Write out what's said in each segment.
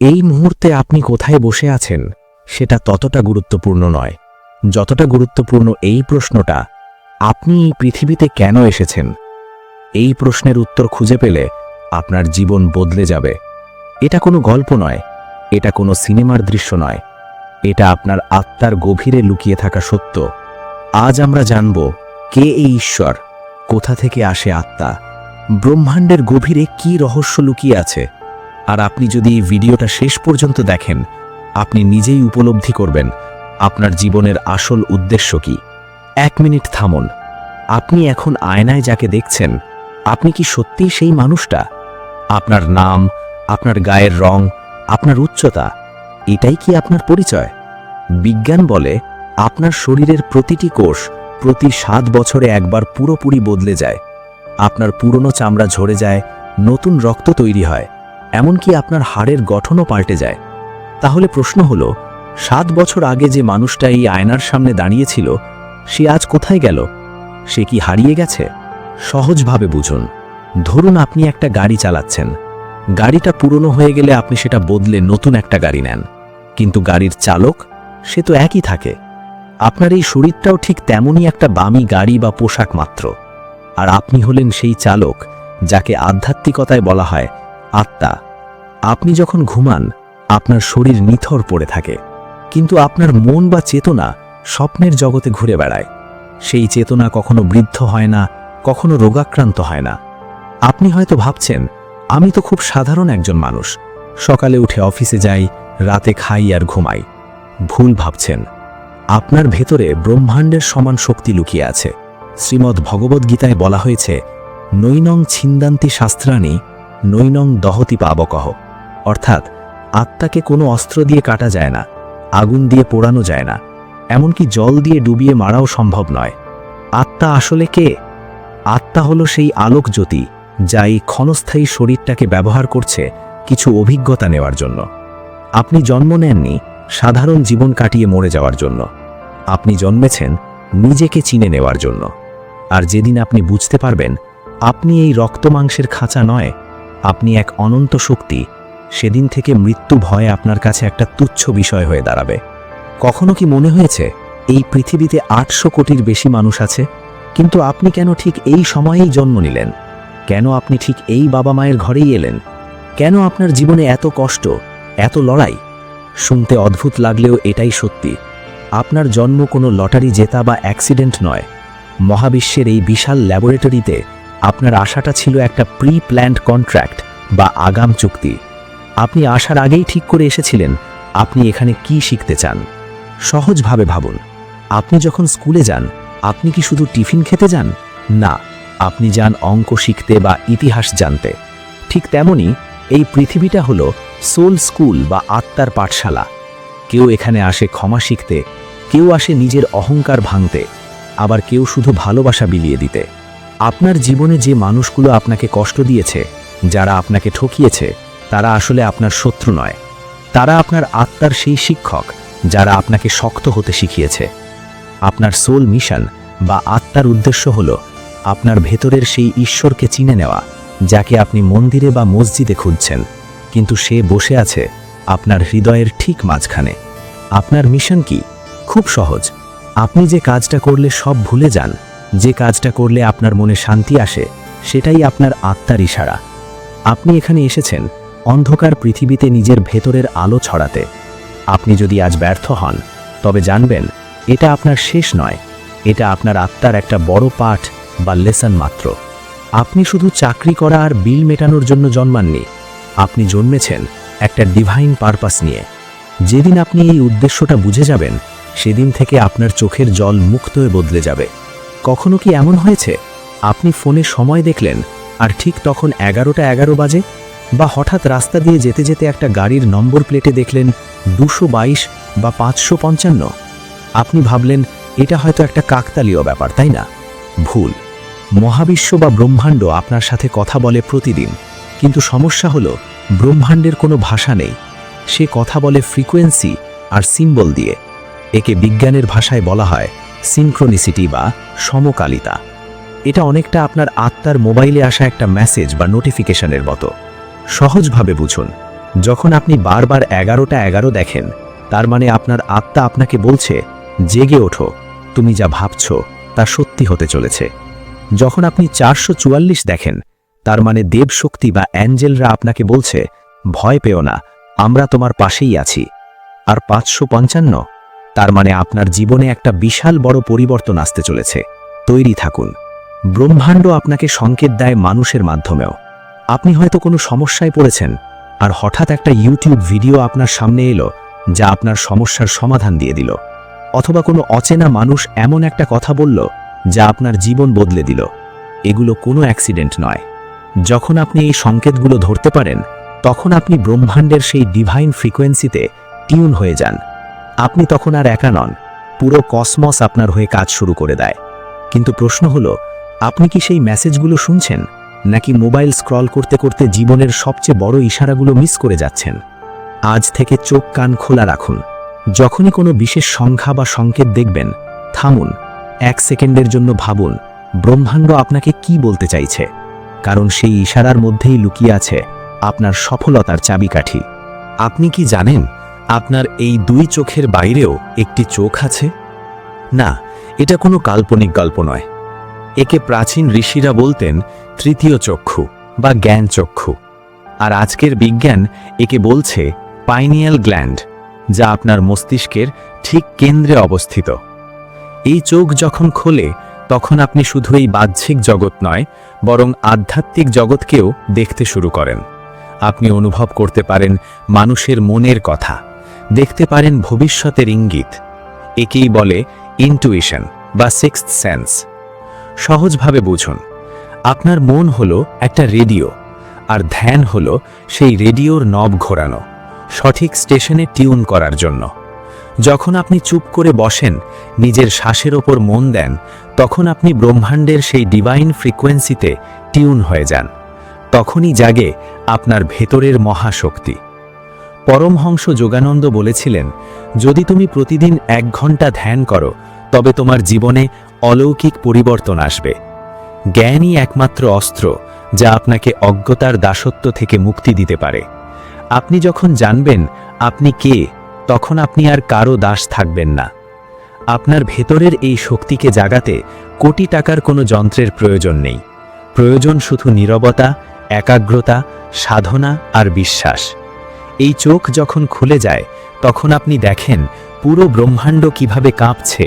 এই মুহূর্তে আপনি কোথায় বসে আছেন সেটা ততটা গুরুত্বপূর্ণ নয় যতটা গুরুত্বপূর্ণ এই প্রশ্নটা, আপনি এই পৃথিবীতে কেন এসেছেন। এই প্রশ্নের উত্তর খুঁজে পেলে আপনার জীবন বদলে যাবে। এটা কোনো গল্প নয়, এটা কোনো সিনেমার দৃশ্য নয়, এটা আপনার আত্মার গভীরে লুকিয়ে থাকা সত্য। আজ আমরা জানব কে এই ঈশ্বর, কোথা থেকে আসে আত্মা, ব্রহ্মাণ্ডের গভীরে কি রহস্য লুকিয়ে আছে। আর আপনি যদি এই ভিডিওটা শেষ পর্যন্ত দেখেন, আপনি নিজেই উপলব্ধি করবেন আপনার জীবনের আসল উদ্দেশ্য কি। 1 মিনিট থামুন। আপনি এখন আয়নায় যাকে দেখছেন, আপনি কি সত্যিই সেই মানুষটা? আপনার নাম, আপনার গায়ের রং, আপনার উচ্চতা, এটাই কি আপনার পরিচয়? বিজ্ঞান বলে আপনার শরীরের প্রতিটি কোষ প্রতি 7 বছরে একবার পুরোপুরি বদলে যায়। আপনার পুরনো চামড়া ঝরে যায়, নতুন রক্ত তৈরি হয়, এমনকি আপনার হাড়ের গঠনও পাল্টে যায়। তাহলে প্রশ্ন হলো, 7 বছর আগে যে মানুষটা এই আয়নার সামনে দাঁড়িয়েছিল, সে আজ কোথায় গেল? সে কি হারিয়ে গেছে? সহজভাবে বুঝুন। ধরুন আপনি একটা গাড়ি চালাচ্ছেন। গাড়িটা পুরনো হয়ে গেলে আপনি সেটা বদলে নতুন একটা গাড়ি নেন, কিন্তু গাড়ির চালক সে তো একই থাকে। আপনার এই শরীরটাও ঠিক তেমনই একটা দামি গাড়ি বা পোশাক মাত্র। আর আপনি হলেন সেই চালক, যাকে আধ্যাত্মিকতায় বলা হয় আত্মা। আপনি যখন ঘুমান, আপনার শরীর নিথর পড়ে থাকে, কিন্তু আপনার মন বা চেতনা স্বপ্নের জগতে ঘুরে বেড়ায়। সেই চেতনা কখনো বৃদ্ধ হয় না, কখনো রোগাক্রান্ত হয় না। আপনি হয়তো ভাবছেন, আমি তো খুব সাধারণ একজন মানুষ, সকালে উঠে অফিসে যাই, রাতে খাই আর ঘুমাই। ভুল ভাবছেন। আপনার ভেতরে ব্রহ্মাণ্ডের সমান শক্তি লুকিয়ে আছে। শ্রীমদ্ ভগবদ্গীতায় বলা হয়েছে, নৈনং ছিন্দান্তি শাস্ত্রাণি নৈনং দহতি পাবকহ। অর্থাৎ আত্মাকে কোনো অস্ত্র দিয়ে কাটা যায় না, আগুন দিয়ে পোড়ানো যায় না, এমনকি জল দিয়ে ডুবিয়ে মারাও সম্ভব নয়। আত্মা আসলে কে? আত্মা হলো সেই আলোক জ্যোতি, যা এই ক্ষণস্থায়ী শরীরটাকে ব্যবহার করছে কিছু অভিজ্ঞতা নেওয়ার জন্য। আপনি জন্ম নেননি সাধারণ জীবন কাটিয়ে মরে যাওয়ার জন্য। আপনি জন্মেছেন নিজেকে চিনে নেওয়ার জন্য। আর যেদিন আপনি বুঝতে পারবেন আপনি এই রক্তমাংসের খাঁচা নয়, আপনি এক অনন্ত শক্তি, সেদিন থেকে মৃত্যু ভয় আপনার কাছে একটা তুচ্ছ বিষয় হয়ে দাঁড়াবে। কখনো কি মনে হয়েছে এই পৃথিবীতে 800 কোটির বেশি মানুষ আছে, কিন্তু আপনি কেন ঠিক এই সময়েই জন্ম নিলেন? কেন আপনি ঠিক এই বাবা মায়ের ঘরেই এলেন? কেন আপনার জীবনে এত কষ্ট, এত লড়াই? শুনতে অদ্ভুত লাগলেও এটাই সত্যি। আপনার জন্ম কোনো লটারি জেতা বা অ্যাক্সিডেন্ট নয়। মহাবিশ্বের এই বিশাল ল্যাবরেটরিতে আপনার আশাটা ছিল একটা প্রি প্ল্যান্ড কন্ট্রাক্ট বা আগাম চুক্তি। আপনি আসার আগেই ঠিক করে এসেছিলেন আপনি এখানে কি শিখতে চান। সহজভাবে ভাবুন, আপনি যখন স্কুলে যান, আপনি কি শুধু টিফিন খেতে যান? না, আপনি যান অঙ্ক শিখতে বা ইতিহাস জানতে। ঠিক তেমনি এই পৃথিবীটা হলো সোল স্কুল বা আত্মার পাঠশালা। কেউ এখানে আসে ক্ষমা শিখতে, কেউ আসে নিজের অহংকার ভাঙতে, আবার কেউ শুধু ভালোবাসা বিলিয়ে দিতে। আপনার জীবনে যে মানুষগুলো আপনাকে কষ্ট দিয়েছে, যারা আপনাকে ঠকিয়েছে, তারা আসলে আপনার শত্রু নয়। তারা আপনার আত্মার সেই শিক্ষক, যারা আপনাকে শক্ত হতে শিখিয়েছে। আপনার সোল মিশন বা আত্মার উদ্দেশ্য হলো আপনার ভেতরের সেই ঈশ্বরকে চিনে নেওয়া, যাকে আপনি মন্দিরে বা মসজিদে খুঁজছেন, কিন্তু সে বসে আছে আপনার হৃদয়ের ঠিক মাঝখানে। আপনার মিশন কি? খুব সহজ। আপনি যে কাজটা করলে সব ভুলে যান, যে কাজটা করলে আপনার মনে শান্তি আসে, সেটাই আপনার আত্মার ইশারা। আপনি এখানে এসেছেন অন্ধকার পৃথিবীতে নিজের ভেতরের আলো ছড়াতে। আপনি যদি আজ ব্যর্থ হন, তবে জানবেন এটা আপনার শেষ নয়, এটা আপনার আত্মার একটা বড় পাঠ বা লেসন মাত্র। আপনি শুধু চাকরি করা আর বিল মেটানোর জন্য জন্মাননি, আপনি জন্মেছেন একটা ডিভাইন পারপাস নিয়ে। যেদিন আপনি এই উদ্দেশ্যটা বুঝে যাবেন, সেদিন থেকে আপনার চোখের জল মুক্ত হয়ে বদলে যাবে। কখনো কি এমন হয়েছে আপনি ফোনে সময় দেখলেন আর ঠিক তখন 11টা 11 বাজে? বা হঠাৎ রাস্তা দিয়ে যেতে যেতে একটা গাড়ির নম্বর প্লেটে দেখলেন 222 বা 555? আপনি ভাবলেন এটা হয়তো একটা কাকতালীয় ব্যাপার, তাই না? ভুল। মহাবিশ্ব বা ব্রহ্মাণ্ড আপনার সাথে কথা বলে প্রতিদিন, কিন্তু সমস্যা হলো ব্রহ্মাণ্ডের কোনো ভাষা নেই। সে কথা বলে ফ্রিকোয়েন্সি আর সিম্বল দিয়ে। একে বিজ্ঞানের ভাষায় বলা হয় সিনক্রোনিসিটি বা সমকালিতা। এটা অনেকটা আপনার আত্মার মোবাইলে আসা একটা মেসেজ বা নোটিফিকেশনের মতো। সহজভাবে বুঝুন, যখন আপনি বারবার 11টা 11 দেখেন, তার মানে আপনার আত্মা আপনাকে বলছে, জেগে ওঠো, তুমি যা ভাবছ তা সত্যি হতে চলেছে। যখন আপনি 444 দেখেন, তার মানে দেবশক্তি বা অ্যাঞ্জেলরা আপনাকে বলছে, ভয় পেও না, আমরা তোমার পাশেই আছি। আর 555, তার মানে আপনার জীবনে একটা বিশাল বড় পরিবর্তন আসতে চলেছে, তৈরি থাকুন। ব্রহ্মাণ্ড আপনাকে সংকেত দেয় মানুষের মাধ্যমেও। আপনি হয়তো কোনো সমস্যায় পড়েছেন, আর হঠাৎ একটা ইউটিউব ভিডিও আপনার সামনে এলো যা আপনার সমস্যার সমাধান দিয়ে দিল। অথবা কোনো অচেনা মানুষ এমন একটা কথা বলল যা আপনার জীবন বদলে দিল। এগুলো কোনো অ্যাক্সিডেন্ট নয়। যখন আপনি এই সংকেতগুলো ধরতে পারেন, তখন আপনি ব্রহ্মাণ্ডের সেই ডিভাইন ফ্রিকোয়েন্সিতে টিউন হয়ে যান। আপনি তখন আর একা নন, পুরো কসমস আপনার হয়ে কাজ শুরু করে দেয়। কিন্তু প্রশ্ন হলো, আপনি কি সেই মেসেজগুলো শুনছেন, নাকি মোবাইল স্ক্রল করতে করতে জীবনের সবচেয়ে বড় ইশারাগুলো মিস করে যাচ্ছেন? আজ থেকে চোখ কান খোলা রাখুন। যখনই কোনো বিশেষ সংখ্যা বা সংকেত দেখবেন, থামুন, 1 সেকেন্ডের জন্য ভাবুন ব্রহ্মাণ্ড আপনাকে কি বলতে চাইছে, কারণ সেই ইশারার মধ্যেই লুকিয়ে আছে আপনার সফলতার চাবিকাঠি। আপনি কি জানেন আপনার এই 2 চোখের বাইরেও একটি চোখ আছে? না, এটা কোনো কাল্পনিক গল্প নয়। একে প্রাচীন ঋষিরা বলতেন তৃতীয় চক্ষু বা জ্ঞান চক্ষু। আর আজকের বিজ্ঞান একে বলছে পাইনিয়াল গ্ল্যান্ড, যা আপনার মস্তিষ্কের ঠিক কেন্দ্রে অবস্থিত। এই চোখ যখন খোলে, তখন আপনি শুধু এই বাহ্যিক জগৎ নয়, বরং আধ্যাত্মিক জগৎকেও দেখতে শুরু করেন। আপনি অনুভব করতে পারেন মানুষের মনের কথা, দেখতে পারেন ভবিষ্যতের ইঙ্গিত। একেই বলে ইনটুইশন বা সিক্সথ সেন্স। সহজভাবে বুঝুন, আপনার মন হলো একটা রেডিও, আর ধ্যান হলো সেই রেডিওর নব ঘোরানো, সঠিক স্টেশনে টিউন করার জন্য। যখন আপনি চুপ করে বসেন, নিজের শ্বাসের ওপর মন দেন, তখন আপনি ব্রহ্মাণ্ডের সেই ডিভাইন ফ্রিকোয়েন্সিতে টিউন হয়ে যান। তখনই জাগে আপনার ভেতরের মহাশক্তি। পরমহংস যোগানন্দ বলেছিলেন, যদি তুমি প্রতিদিন 1 ঘন্টা ধ্যান করো, তবে তোমার জীবনে অলৌকিক পরিবর্তন আসবে। জ্ঞানই একমাত্র অস্ত্র যা আপনাকে অজ্ঞতার দাসত্ব থেকে মুক্তি দিতে পারে। আপনি যখন জানবেন আপনি কে, তখন আপনি আর কারো দাস থাকবেন না। আপনার ভেতরের এই শক্তিকে জাগাতে কোটি টাকার কোনো যন্ত্রের প্রয়োজন নেই। প্রয়োজন শুধু নীরবতা, একাগ্রতা, সাধনা আর বিশ্বাস। এই চোখ যখন খুলে যায়, তখন আপনি দেখেন পুরো ব্রহ্মাণ্ড কিভাবে কাঁপছে,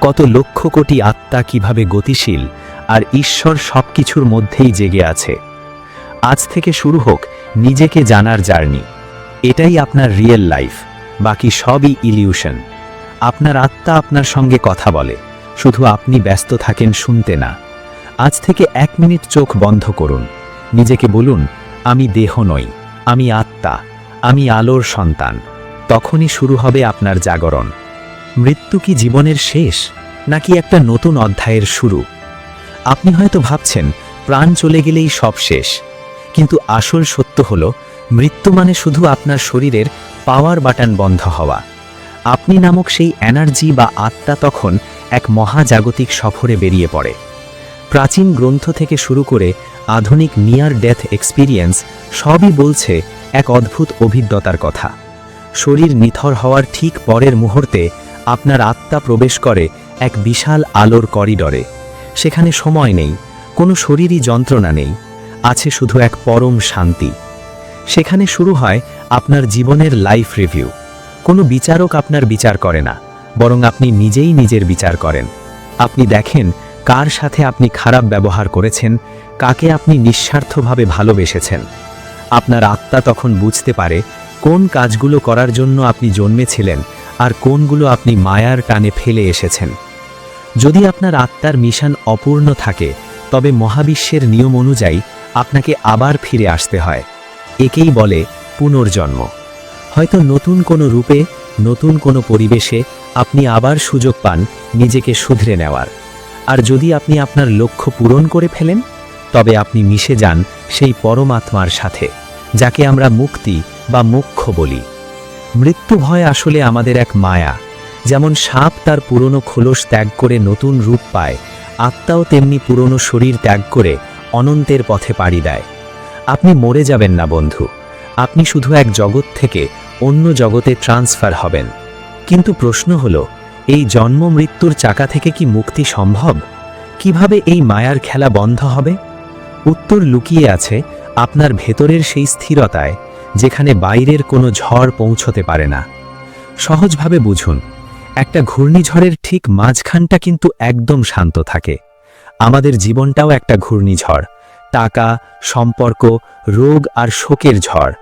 কত লক্ষ কোটি আত্মা কিভাবে গতিশীল, আর ঈশ্বর সবকিছুর মধ্যেই জেগে আছে। আজ থেকে শুরু হোক নিজেকে জানার জার্নি। এটাই আপনার রিয়েল লাইফ, বাকি সবই ইলিউশন। আপনার আত্মা আপনার সঙ্গে কথা বলে, শুধু আপনি ব্যস্ত থাকেন শুনতে না। আজ থেকে 1 মিনিট চোখ বন্ধ করুন, নিজেকে বলুন, আমি দেহ নই, আমি আত্মা, আমি আলোর সন্তান। তখনই শুরু হবে আপনার জাগরণ। মৃত্যু কি জীবনের শেষ, নাকি একটা নতুন অধ্যায়ের শুরু? আপনি হয়তো ভাবছেন প্রাণ চলে গেলেই সব শেষ, কিন্তু আসল সত্য হলো মৃত্যু মানে শুধু আপনার শরীরের পাওয়ার বাটন বন্ধ হওয়া। আপনি নামক সেই এনার্জি বা আত্মা তখন এক মহাজাগতিক সফরে বেরিয়ে পড়ে। প্রাচীন গ্রন্থ থেকে শুরু করে আধুনিক নিয়ার ডেথ এক্সপিরিয়েন্স সবই বলছে এক অদ্ভুত অভিজ্ঞতার কথা। শরীর নিথর হওয়ার ঠিক পরের মুহূর্তে আপনার আত্মা প্রবেশ করে এক বিশাল আলোর করিডরে। সেখানে সময় নেই, কোনো শরীরী যন্ত্রণা নেই, আছে শুধু এক পরম শান্তি। সেখানে শুরু হয় আপনার জীবনের লাইফ রিভিউ। কোনো বিচারক আপনার বিচার করে না, বরং আপনি নিজেই নিজের বিচার করেন। আপনি দেখেন কার সাথে আপনি খারাপ ব্যবহার করেছেন, কাকে আপনি নিঃস্বার্থভাবে ভালোবেসেছেন। আপনার আত্মা তখন বুঝতে পারে কোন কাজগুলো করার জন্য আপনি জন্মেছিলেন আর কোনগুলো আপনি মায়ার টানে ফেলে এসেছেন। যদি আপনার আত্মার মিশন অপূর্ণ থাকে, তবে মহাবিশ্বের নিয়ম অনুযায়ী আপনাকে আবার ফিরে আসতে হয়। একেই বলে পুনর্জন্ম। হয়তো নতুন কোনো রূপে, নতুন কোনো পরিবেশে আপনি আবার সুযোগ পান নিজেকে শুধরে নেওয়ার। আর যদি আপনি আপনার লক্ষ্য পূরণ করে ফেলেন, তবে আপনি মিশে যান সেই পরমাত্মার সাথে, যাকে আমরা মুক্তি বা মোক্ষ বলি। মৃত্যু ভয় আসলে আমাদের এক মায়া। যেমন সাপ তার পুরনো খোলস ত্যাগ করে নতুন রূপ পায়, আত্মাও তেমনি পুরনো শরীর ত্যাগ করে অনন্তের পথে পাড়ি দেয়। আপনি মরে যাবেন না বন্ধু, আপনি শুধু এক জগৎ থেকে অন্য জগতে ট্রান্সফার হবেন। কিন্তু প্রশ্ন হলো, এই জন্ম মৃত্যুর চাকা থেকে কি মুক্তি সম্ভব? কিভাবে এই মায়ার খেলা বন্ধ হবে? উত্তর লুকিয়ে আছে আপনার ভেতরের সেই স্থিরতায়, যেখানে বাইরের কোনো ঝড় পৌঁছতে পারে না। সহজভাবে বুঝুন, একটা ঘূর্ণিঝড়ের ঠিক মাঝখানটা কিন্তু একদম শান্ত থাকে। আমাদের জীবনটাও একটা ঘূর্ণিঝড়, টাকা, সম্পর্ক, রোগ আর শোকের ঝড়।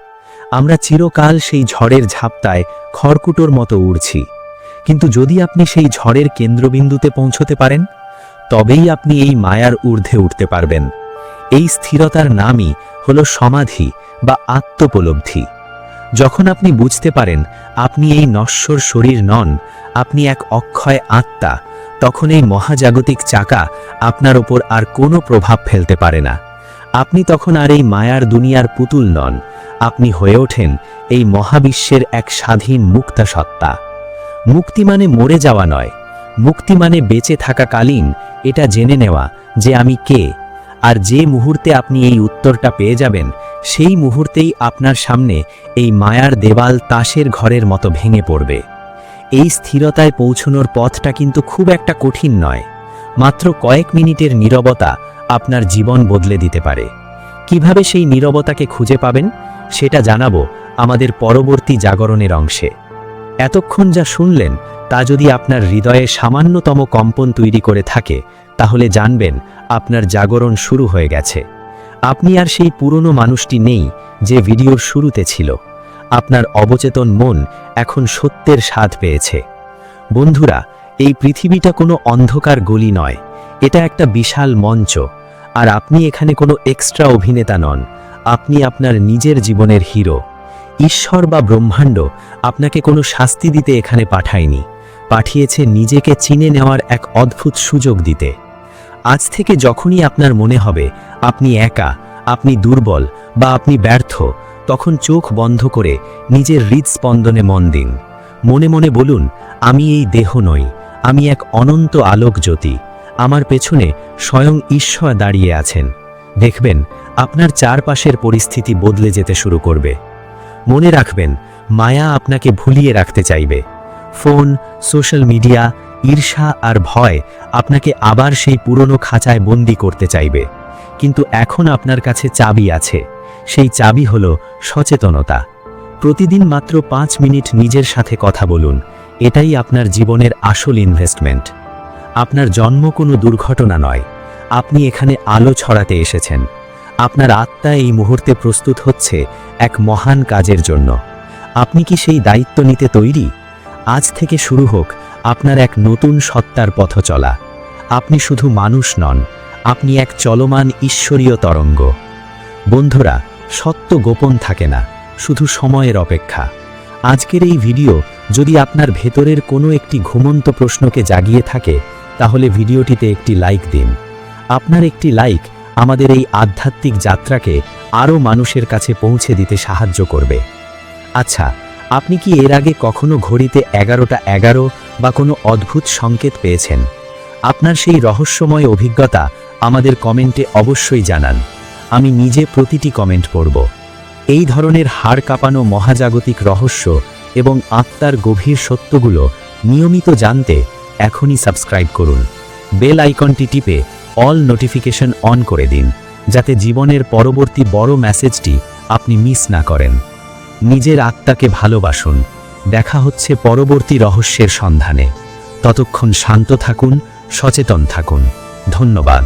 আমরা চিরকাল সেই ঝড়ের ঝাপটায় খড়কুটোর মতো উড়ছি। কিন্তু যদি আপনি সেই ঝড়ের কেন্দ্রবিন্দুতে পৌঁছতে পারেন, তবেই আপনি এই মায়ার ঊর্ধ্বে উঠতে পারবেন। এই স্থিরতার নামই হলো সমাধি বা আত্মোপলব্ধি। যখন আপনি বুঝতে পারেন আপনি এই নশ্বর শরীর নন, আপনি এক অক্ষয় আত্মা, তখন এই মহাজাগতিক চাকা আপনার ওপর আর কোনো প্রভাব ফেলতে পারে না। আপনি তখন আর এই মায়ার দুনিয়ার পুতুল নন, আপনি হয়ে ওঠেন এই মহাবিশ্বের এক স্বাধীন মুক্তা সত্তা। মুক্তি মানে মরে যাওয়া নয়, মুক্তি মানে বেঁচে থাকাকালীন এটা জেনে নেওয়া যে আমি কে। আর যে মুহূর্তে আপনি এই উত্তরটা পেয়ে যাবেন, সেই মুহূর্তেই আপনার সামনে এই মায়ার দেওয়াল তাসের ঘরের মতো ভেঙে পড়বে। এই স্থিরতায় পৌঁছানোর পথটা কিন্তু খুব একটা কঠিন নয়। মাত্র কয়েক মিনিটের নীরবতা আপনার জীবন বদলে দিতে পারে। কিভাবে সেই নীরবতাকে খুঁজে পাবেন সেটা জানাবো আমাদের পরবর্তী জাগরণের অংশে। এতক্ষণ যা শুনলেন তা যদি আপনার হৃদয়ে সামান্যতম কম্পন তৈরি করে থাকে, তাহলে জানবেন আপনার জাগরণ শুরু হয়ে গেছে। আপনি আর সেই পুরনো মানুষটি নেই যে ভিডিওর শুরুতে ছিল। আপনার অবচেতন মন এখন সত্যের স্বাদ পেয়েছে। বন্ধুরা, এই পৃথিবীটা কোনো অন্ধকার গলি নয়, এটা একটা বিশাল মঞ্চ। আর আপনি এখানে কোনো এক্সট্রা অভিনেতা নন, আপনি আপনার নিজের জীবনের হিরো। ঈশ্বর বা ব্রহ্মাণ্ড আপনাকে কোনো শাস্তি দিতে এখানে পাঠায়নি, পাঠিয়েছে নিজেকে চিনে নেওয়ার এক অদ্ভুত সুযোগ দিতে। আজ থেকে যখনই আপনার মনে হবে আপনি একা, আপনি দুর্বল বা আপনি ব্যর্থ, তখন চোখ বন্ধ করে নিজের হৃদস্পন্দনে মন দিন। মনে মনে বলুন, আমি এই দেহ নই, আমি এক অনন্ত আলোক জ্যোতি। আমার পেছনে স্বয়ং ঈশ্বর দাঁড়িয়ে আছেন। দেখবেন আপনার চারপাশের পরিস্থিতি বদলে যেতে শুরু করবে। মনে রাখবেন, মায়া আপনাকে ভুলিয়ে রাখতে চাইবে। ফোন, সোশ্যাল মিডিয়া, ঈর্ষা আর ভয় আপনাকে আবার সেই পুরনো খাঁচায় বন্দি করতে চাইবে। কিন্তু এখন আপনার কাছে চাবি আছে। সেই চাবি হলো সচেতনতা। প্রতিদিন মাত্র 5 মিনিট নিজের সাথে কথা বলুন। এটাই আপনার জীবনের আসল ইনভেস্টমেন্ট। আপনার জন্ম কোনো দুর্ঘটনা নয়, আপনি এখানে আলো ছড়াতে এসেছেন। আপনার আত্মা এই মুহূর্তে প্রস্তুত হচ্ছে এক মহান কাজের জন্য। আপনি কি সেই দায়িত্ব নিতে তৈরি? আজ থেকে শুরু হোক আপনার এক নতুন সত্তার পথ চলা। আপনি শুধু মানুষ নন, আপনি এক চলমান ঈশ্বরীয় তরঙ্গ। বন্ধুরা, সত্য গোপন থাকে না, শুধু সময়ের অপেক্ষা। আজকের এই ভিডিও যদি আপনার ভেতরের কোনো একটি ঘুমন্ত প্রশ্নকে জাগিয়ে থাকে, তাহলে ভিডিওটিতে একটি লাইক দিন। আপনার একটি লাইক আমাদের এই আধ্যাত্মিক যাত্রাকে আরও মানুষের কাছে পৌঁছে দিতে সাহায্য করবে। আচ্ছা, আপনি কি এর আগে কখনো ঘড়িতে 11টা 11 বা কোনো অদ্ভুত সংকেত পেয়েছেন? আপনার সেই রহস্যময় অভিজ্ঞতা আমাদের কমেন্টে অবশ্যই জানান। আমি নিজে প্রতিটি কমেন্ট পড়ব। এই ধরনের হাড় কাঁপানো মহাজাগতিক রহস্য এবং আত্মার গভীর সত্যগুলো নিয়মিত জানতে এখনই সাবস্ক্রাইব করুন। বেল আইকনটি টিপে অল নোটিফিকেশন অন করে দিন, যাতে জীবনের পরবর্তী বড় মেসেজটি আপনি মিস না করেন। নিজের আত্মাকে ভালোবাসুন। দেখা হচ্ছে পরবর্তী রহস্যের সন্ধানে। ততক্ষণ শান্ত থাকুন, সচেতন থাকুন। ধন্যবাদ।